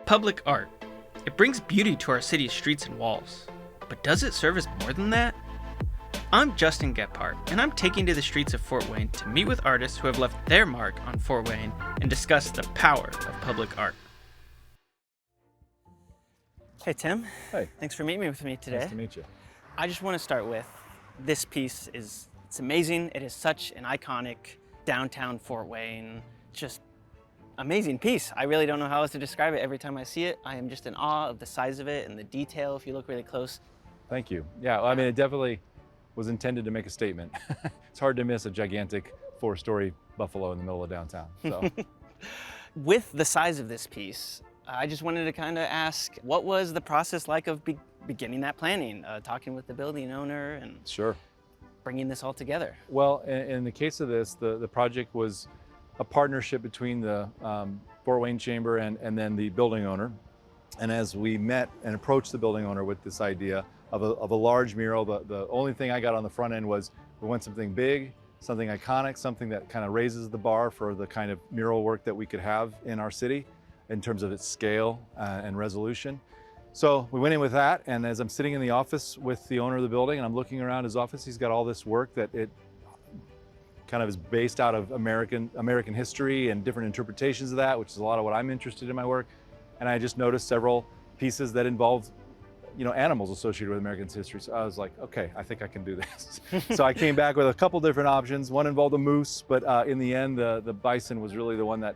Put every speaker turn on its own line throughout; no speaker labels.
Public art. It brings beauty to our city's streets and walls. But does it serve as more than that? I'm Justin Gephardt, and I'm taking to the streets of Fort Wayne to meet with artists who have left their mark on Fort Wayne and discuss the power of public art. Hey Tim.
Hey.
Thanks for meeting with me today.
Nice to meet you.
I just want to start with, this piece it's amazing. It is such an iconic downtown Fort Wayne, just amazing piece. I really don't know how else to describe it. Every time I see it, I am just in awe of the size of it and the detail if you look really close.
Thank you. Yeah, well, I mean, it definitely was intended to make a statement. It's hard to miss a gigantic 4-story buffalo in the middle of downtown. So.
With the size of this piece, I just wanted to kind of ask, what was the process like of beginning that planning, talking with the building owner and
Sure.
bringing this all together?
Well, in the case of this, the project was a partnership between the Fort Wayne Chamber and then the building owner. And as we met and approached the building owner with this idea of a large mural, the only thing I got on the front end was we want something big, something iconic, something that kind of raises the bar for the kind of mural work that we could have in our city in terms of its scale and resolution. So we went in with that, and as I'm sitting in the office with the owner of the building and I'm looking around his office, he's got all this work that it kind of is based out of American history and different interpretations of that, which is a lot of what I'm interested in my work. And I just noticed several pieces that involved, animals associated with American history. So I was like, okay, I think I can do this. So I came back with a couple different options. One involved a moose, but in the end, the bison was really the one that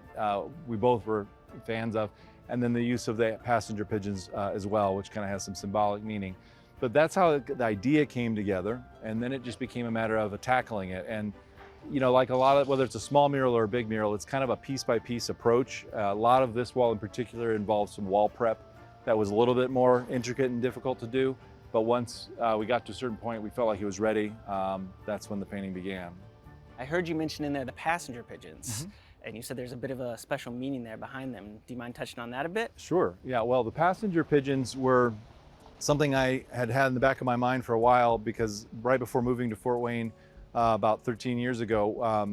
we both were fans of. And then the use of the passenger pigeons as well, which kind of has some symbolic meaning. But that's how the idea came together. And then it just became a matter of tackling it. And like a lot of, whether it's a small mural or a big mural, it's kind of a piece by piece approach. A lot of this wall in particular involved some wall prep that was a little bit more intricate and difficult to do. But once we got to a certain point, we felt like it was ready. That's when the painting began.
I heard you mention in there the passenger pigeons, and you said there's a bit of a special meaning there behind them. Do you mind touching on that a bit?
Sure, yeah, well, the passenger pigeons were something I had in the back of my mind for a while, because right before moving to Fort Wayne, about 13 years ago,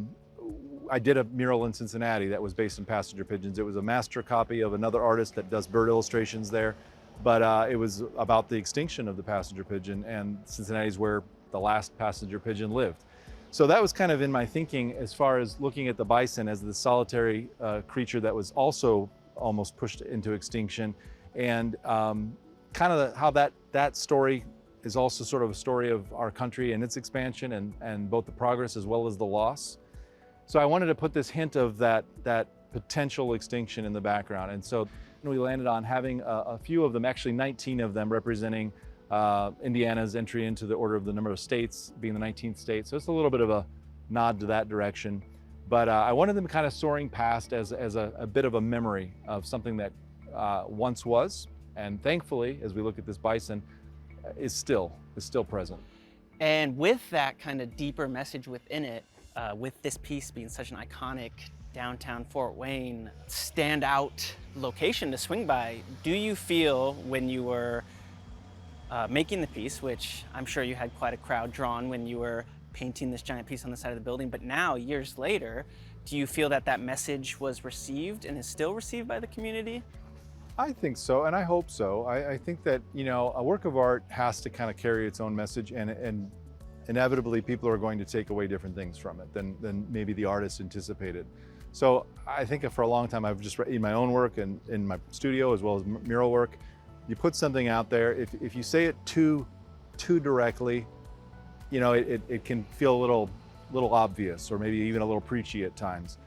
I did a mural in Cincinnati that was based on passenger pigeons. It was a master copy of another artist that does bird illustrations there, but it was about the extinction of the passenger pigeon, and Cincinnati is where the last passenger pigeon lived. So that was kind of in my thinking as far as looking at the bison as the solitary creature that was also almost pushed into extinction, and kind of how that story is also sort of a story of our country and its expansion and both the progress as well as the loss. So I wanted to put this hint of that potential extinction in the background. And so we landed on having a few of them, actually 19 of them, representing Indiana's entry into the order of the number of states, being the 19th state. So it's a little bit of a nod to that direction. But I wanted them kind of soaring past as a bit of a memory of something that once was. And thankfully, as we look at this bison, is still present.
And with that kind of deeper message within it, with this piece being such an iconic downtown Fort Wayne standout location to swing by, do you feel when you were making the piece, which I'm sure you had quite a crowd drawn when you were painting this giant piece on the side of the building, but now, years later, do you feel that message was received and is still received by the community?
I think so, and I hope so. I think that, a work of art has to kind of carry its own message, and inevitably people are going to take away different things from it than maybe the artist anticipated. So I think for a long time I've just in my own work and in my studio as well as mural work, you put something out there, if you say it too directly, it can feel a little obvious, or maybe even a little preachy at times.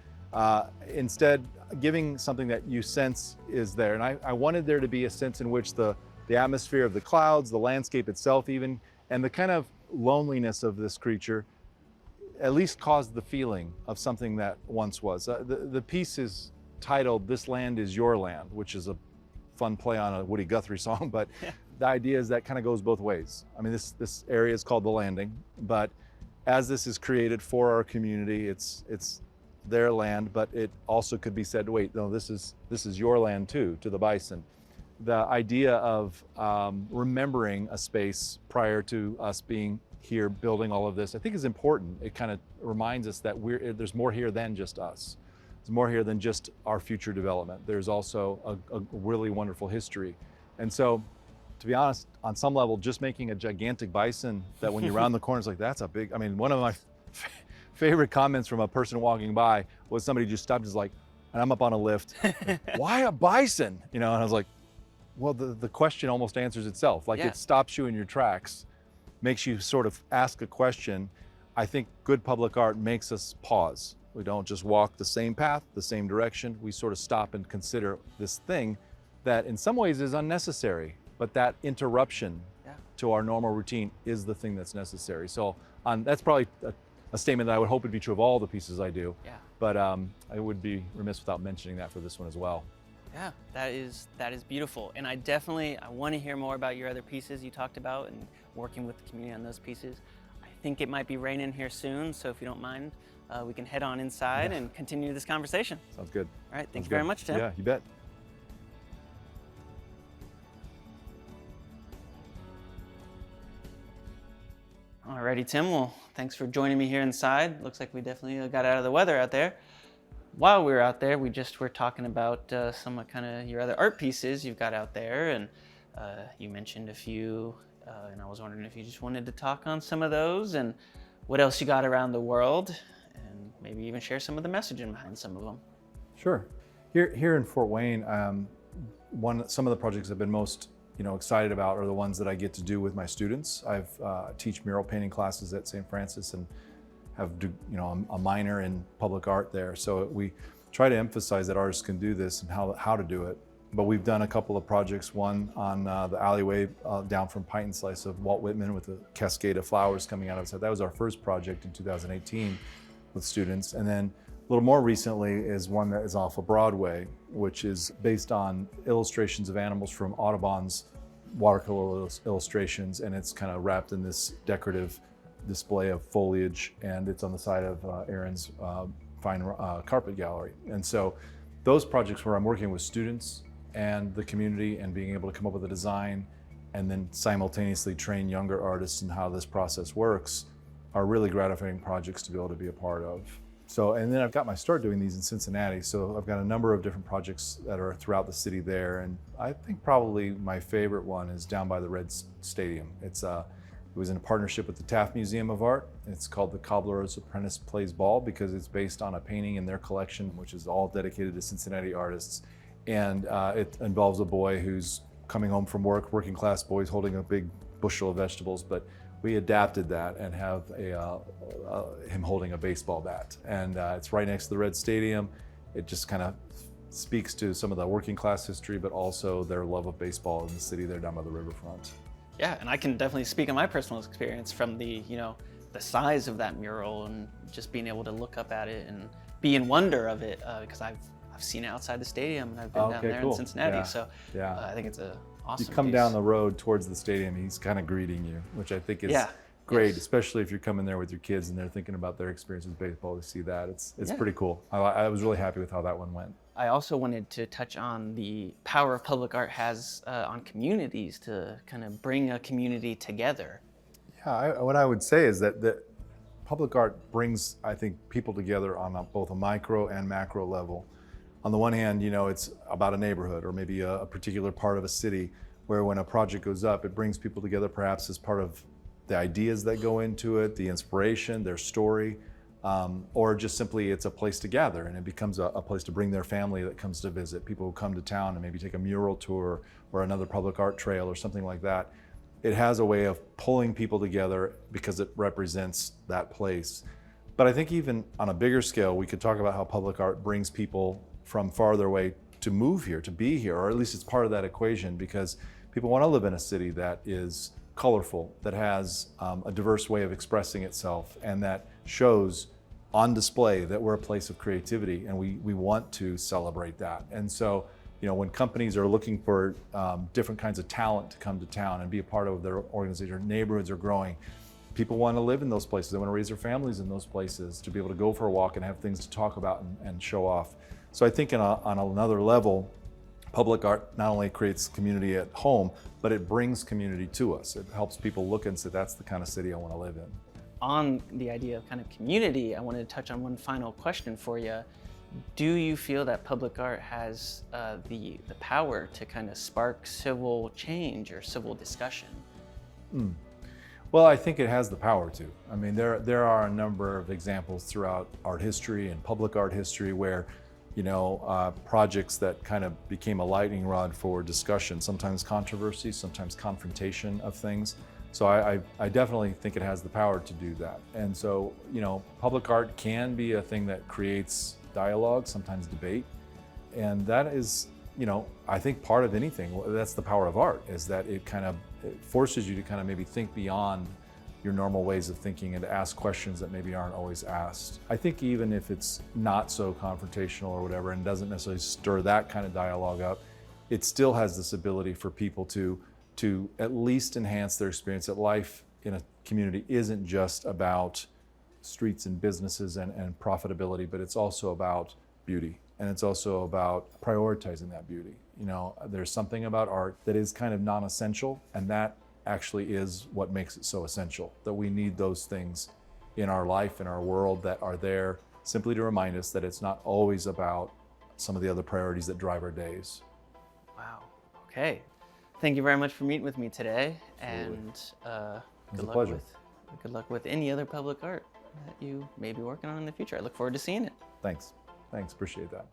Instead, giving something that you sense is there. And I wanted there to be a sense in which the atmosphere of the clouds, the landscape itself even, and the kind of loneliness of this creature at least caused the feeling of something that once was. The piece is titled "This Land Is Your Land," which is a fun play on a Woody Guthrie song, but the idea is that kind of goes both ways. I mean, this area is called The Landing, but as this is created for our community, it's their land, but it also could be said, wait, no, this is your land too, to the bison. The idea of remembering a space prior to us being here building all of this, I think is important. It kind of reminds us that there's more here than just us. is more here than just our future development. There's also a really wonderful history. And so, to be honest, on some level, just making a gigantic bison that when you round the corner, it's like, that's a big, I mean, one of my favorite comments from a person walking by was somebody just stopped, is like, and I'm up on a lift, why a bison? You know, and I was like, well, the question almost answers itself. Like,
Yeah.
it stops you in your tracks, makes you sort of ask a question. I think good public art makes us pause. We don't just walk the same path, the same direction. We sort of stop and consider this thing that in some ways is unnecessary, but that interruption
Yeah.
to our normal routine is the thing that's necessary. So that's probably a statement that I would hope would be true of all the pieces I do.
Yeah.
But I would be remiss without mentioning that for this one as well.
Yeah, that is beautiful. And I want to hear more about your other pieces you talked about and working with the community on those pieces. I think it might be raining here soon, so if you don't mind, we can head on inside and continue this conversation.
Sounds good.
All right, thank
Sounds
you very
good.
much, Tim.
Yeah, you bet.
Alrighty, Tim. Well, thanks for joining me here inside. Looks like we definitely got out of the weather out there. While we were out there, we just were talking about some of kind of your other art pieces you've got out there, and you mentioned a few, and I was wondering if you just wanted to talk on some of those and what else you got around the world, and maybe even share some of the messaging behind some of them.
Sure. Here in Fort Wayne, some of the projects I've been most excited about are the ones that I get to do with my students. I teach mural painting classes at St. Francis and have a minor in public art there. So we try to emphasize that artists can do this and how to do it. But we've done a couple of projects, one on the alleyway down from Pint and Slice of Walt Whitman with a cascade of flowers coming out of it. So that was our first project in 2018 with students. And then a little more recently is one that is off of Broadway, which is based on illustrations of animals from Audubon's watercolor illustrations, and it's kind of wrapped in this decorative display of foliage, and it's on the side of Aaron's fine carpet gallery. And so those projects where I'm working with students and the community and being able to come up with a design and then simultaneously train younger artists in how this process works are really gratifying projects to be able to be a part of. So, and then I've got my start doing these in Cincinnati. So I've got a number of different projects that are throughout the city there. And I think probably my favorite one is down by the Reds Stadium. It was in a partnership with the Taft Museum of Art. It's called The Cobbler's Apprentice Plays Ball because it's based on a painting in their collection, which is all dedicated to Cincinnati artists. And it involves a boy who's coming home from work, working class boy, holding a big bushel of vegetables, but we adapted that and have him holding a baseball bat. And it's right next to the Red Stadium. It just kind of speaks to some of the working class history, but also their love of baseball in the city there down by the riverfront.
Yeah, and I can definitely speak on my personal experience from the size of that mural and just being able to look up at it and be in wonder of it because I've seen it outside the stadium and I've been down there in Cincinnati.
Yeah.
So I think it's a awesome
You come
piece.
down the road towards the stadium, he's kind of greeting you, which I think is great,
Yes.
especially if you're coming there with your kids and they're thinking about their experience with baseball. To see that, it's pretty cool. I was really happy with how that one went.
I also wanted to touch on the power of public art has on communities to kind of bring a community together.
Yeah, what I would say is that public art brings, I think, people together on both a micro and macro level. On the one hand, it's about a neighborhood or maybe a particular part of a city where when a project goes up, it brings people together perhaps as part of the ideas that go into it, the inspiration, their story, or just simply it's a place to gather and it becomes a place to bring their family that comes to visit. People who come to town and maybe take a mural tour or another public art trail or something like that. It has a way of pulling people together because it represents that place. But I think even on a bigger scale, we could talk about how public art brings people from farther away to move here, to be here, or at least it's part of that equation because people want to live in a city that is colorful, that has a diverse way of expressing itself, and that shows on display that we're a place of creativity, and we want to celebrate that. And so, when companies are looking for different kinds of talent to come to town and be a part of their organization, neighborhoods are growing, people want to live in those places. They want to raise their families in those places, to be able to go for a walk and have things to talk about and show off. So I think on another level, public art not only creates community at home, but it brings community to us. It helps people look and say, that's the kind of city I want to live in.
On the idea of kind of community, I wanted to touch on one final question for you. Do you feel that public art has the power to kind of spark civil change or civil discussion?
Well, I think it has the power to. I mean, there are a number of examples throughout art history and public art history where, projects that kind of became a lightning rod for discussion, sometimes controversy, sometimes confrontation of things. So I definitely think it has the power to do that. And so, public art can be a thing that creates dialogue, sometimes debate. And that is, I think part of anything, that's the power of art, is that it forces you to kind of maybe think beyond your normal ways of thinking and to ask questions that maybe aren't always asked. I think even if it's not so confrontational or whatever and doesn't necessarily stir that kind of dialogue up, it still has this ability for people to at least enhance their experience, that life in a community isn't just about streets and businesses and profitability, but it's also about beauty. And it's also about prioritizing that beauty. There's something about art that is kind of non-essential, and that actually is what makes it so essential, that we need those things in our life, in our world, that are there simply to remind us that it's not always about some of the other priorities that drive our days.
Wow. Okay. Thank you very much for meeting with me today.
Absolutely.
And
It was
good
a
luck
pleasure.
good luck with any other public art that you may be working on in the future. I look forward to seeing it.
Thanks. Appreciate that.